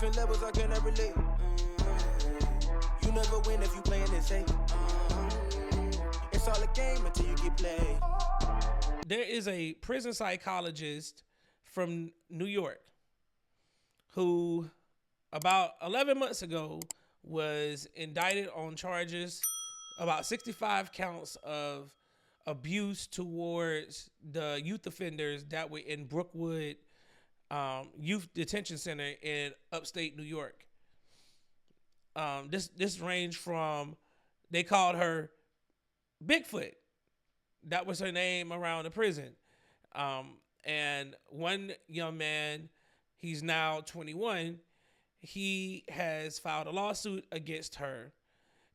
different levels, I cannot relate. You never win if you playing it safe. It's all a game until you get played. There is a prison psychologist from New York who about 11 months ago was indicted on charges about 65 counts of abuse towards the youth offenders that were in Brookwood Youth Detention Center in upstate New York. This ranged from, they called her Bigfoot. That was her name around the prison. And one young man, he's now 21, he has filed a lawsuit against her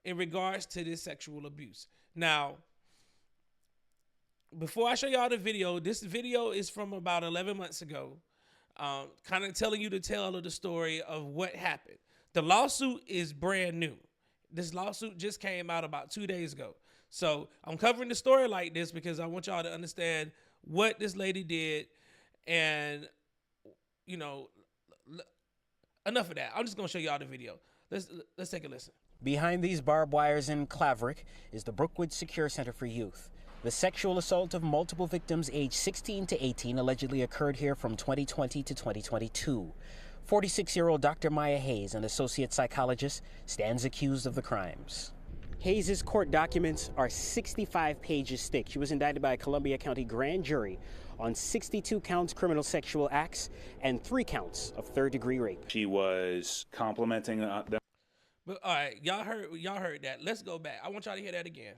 in regards to this sexual abuse. Now, before I show y'all the video, this video is from about 11 months ago, kind of telling you the tale of the story of what happened. The lawsuit is brand new. This lawsuit just came out about 2 days ago. So I'm covering the story like this because I want y'all to understand what this lady did. And, you know, enough of that. I'm just going to show y'all the video. Let's take a listen. Behind these barbed wires in Claverick is the Brookwood Secure Center for Youth. The sexual assault of multiple victims aged 16 to 18 allegedly occurred here from 2020 to 2022. 46-year-old Dr. Maya Hayes, an associate psychologist, stands accused of the crimes. Hayes' court documents are 65 pages thick. She was indicted by a Columbia County grand jury on 62 counts criminal sexual acts and 3 counts of third-degree rape. She was complimenting them. But all right, y'all heard that. Let's go back. I want y'all to hear that again.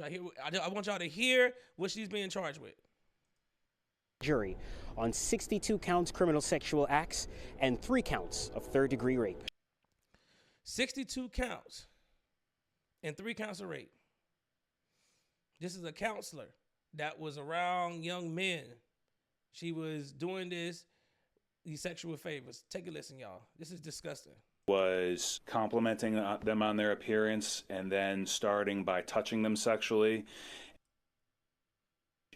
I want y'all to hear what she's being charged with. Jury on 62 counts criminal sexual acts and 3 counts of third-degree rape. 62 counts and 3 counts of rape. This is a counselor that was around young men. She was doing these sexual favors. Take a listen, y'all. This is disgusting. Was complimenting them on their appearance and then starting by touching them sexually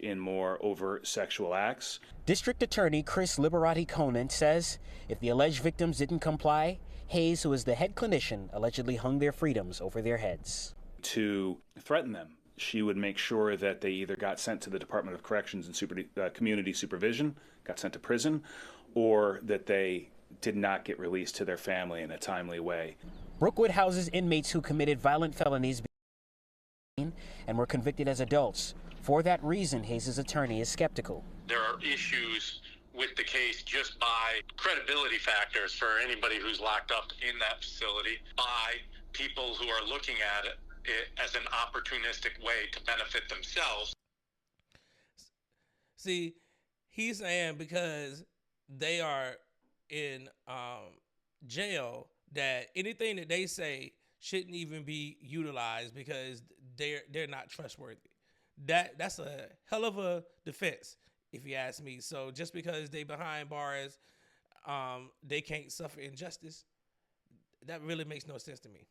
in more overt sexual acts. District Attorney Chris Liberati-Conant says if the alleged victims didn't comply, Hayes, who is the head clinician, allegedly hung their freedoms over their heads. To threaten them. She would make sure that they either got sent to the Department of Corrections and Community Supervision, got sent to prison, or that they did not get released to their family in a timely way. Brookwood houses inmates who committed violent felonies and were convicted as adults. For that reason, Hayes' attorney is skeptical. There are issues with the case just by credibility factors for anybody who's locked up in that facility, by people who are looking at it as an opportunistic way to benefit themselves. See, he's saying because they are in jail that anything that they say shouldn't even be utilized because they're not trustworthy. That's a hell of a defense, if you ask me. So just because they behind bars, they can't suffer injustice. That really makes no sense to me.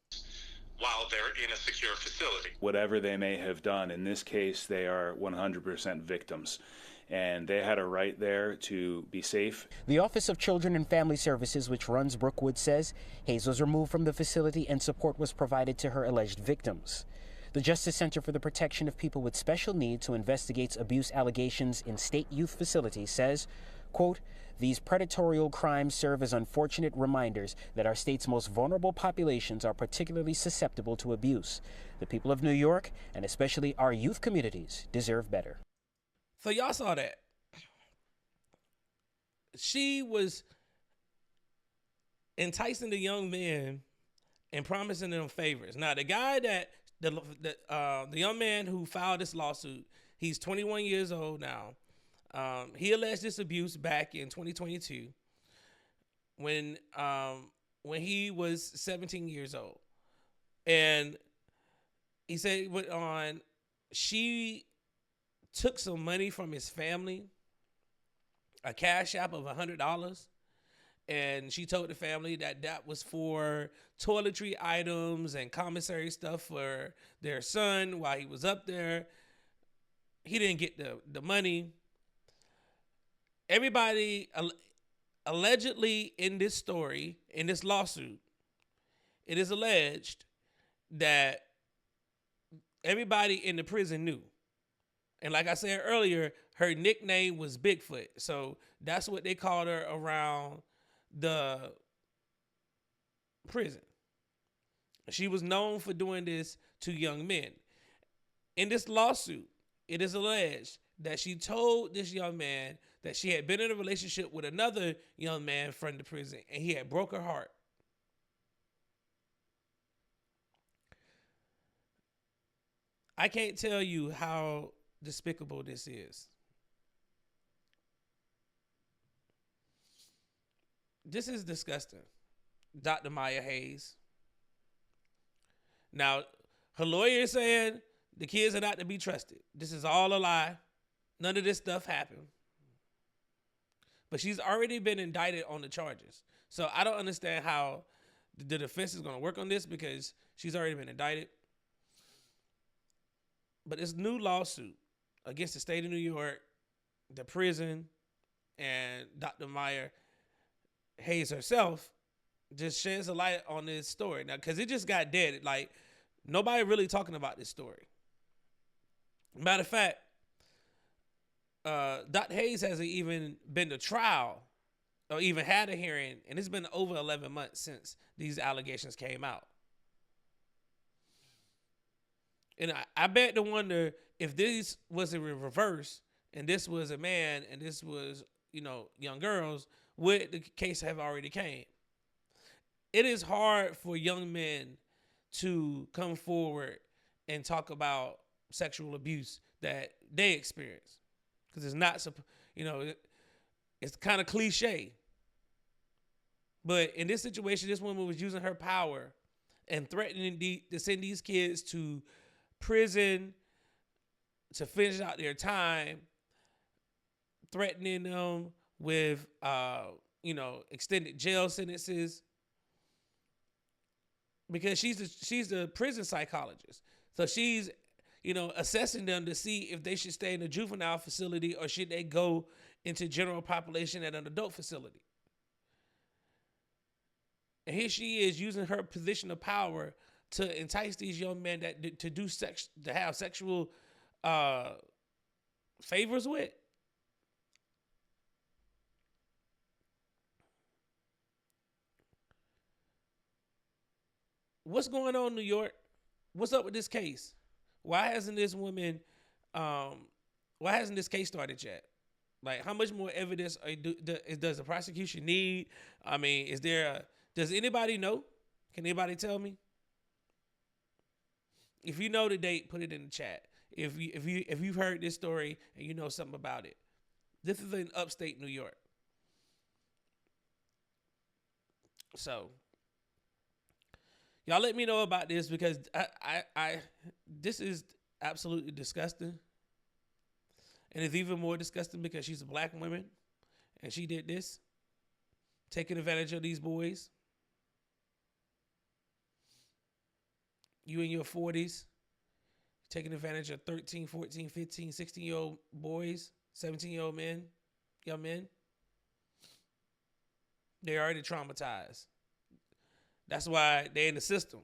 While they're in a secure facility. Whatever they may have done, in this case, they are 100% victims. And they had a right there to be safe. The Office of Children and Family Services, which runs Brookwood, says Hayes was removed from the facility and support was provided to her alleged victims. The Justice Center for the Protection of People with Special Needs, who investigates abuse allegations in state youth facilities, says, quote, "These predatorial crimes serve as unfortunate reminders that our state's most vulnerable populations are particularly susceptible to abuse. The people of New York, and especially our youth communities, deserve better." So y'all saw that. She was enticing the young men and promising them favors. Now, the guy the young man who filed this lawsuit, he's 21 years old now. He alleged this abuse back in 2022 when he was 17 years old. And he said he went on, she took some money from his family, a cash app of $100, and she told the family that was for toiletry items and commissary stuff for their son while he was up there. He didn't get the money. Everybody allegedly in this story, in this lawsuit, it is alleged that everybody in the prison knew. And like I said earlier, her nickname was Bigfoot. So that's what they called her around the prison. She was known for doing this to young men. In this lawsuit, it is alleged that she told this young man that she had been in a relationship with another young man from the prison and he had broke her heart. I can't tell you how despicable this is. This is disgusting. Dr. Maya Hayes. Now, her lawyer is saying the kids are not to be trusted. This is all a lie. None of this stuff happened. But she's already been indicted on the charges. So I don't understand how the defense is going to work on this because she's already been indicted. But this new lawsuit against the state of New York, the prison, and Dr. Maya Hayes herself just sheds a light on this story. Now, because it just got dead. Like, nobody really talking about this story. Matter of fact, Dr. Hayes hasn't even been to trial or even had a hearing, and it's been over 11 months since these allegations came out. And I bet to wonder if this was in reverse and this was a man and this was, young girls, would the case have already came? It is hard for young men to come forward and talk about sexual abuse that they experience. Because it's not, it's kind of cliche. But in this situation, this woman was using her power and threatening to send these kids to prison to finish out their time, threatening them with, extended jail sentences. Because she's the prison psychologist. So she's, assessing them to see if they should stay in a juvenile facility or should they go into general population at an adult facility. And here she is using her position of power to entice these young men to have sexual favors with. What's going on, New York? What's up with this case? Why hasn't this woman, why hasn't this case started yet? Like, how much more evidence does the prosecution need? I mean, does anybody know? Can anybody tell me? If you know the date, put it in the chat. If you've heard this story and you know something about it. This is in upstate New York. So, y'all let me know about this because this is absolutely disgusting. And it's even more disgusting because she's a black woman and she did this, taking advantage of these boys. You in your 40s, taking advantage of 13, 14, 15, 16-year-old boys, 17-year-old men, young men. They're already traumatized. That's why they're in the system.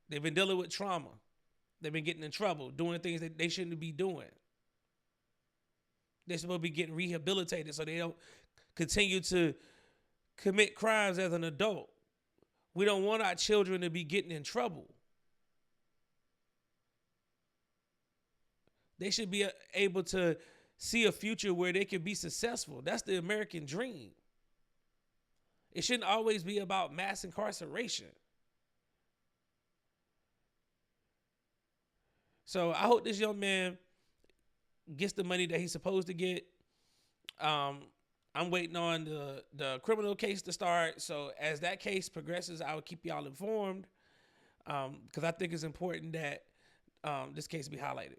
They've been dealing with trauma. They've been getting in trouble, doing things that they shouldn't be doing. They're supposed to be getting rehabilitated so they don't continue to commit crimes as an adult. We don't want our children to be getting in trouble. They should be able to see a future where they can be successful. That's the American dream. It shouldn't always be about mass incarceration. So I hope this young man gets the money that he's supposed to get. I'm waiting on the criminal case to start. So as that case progresses, I will keep y'all informed because I think it's important that this case be highlighted.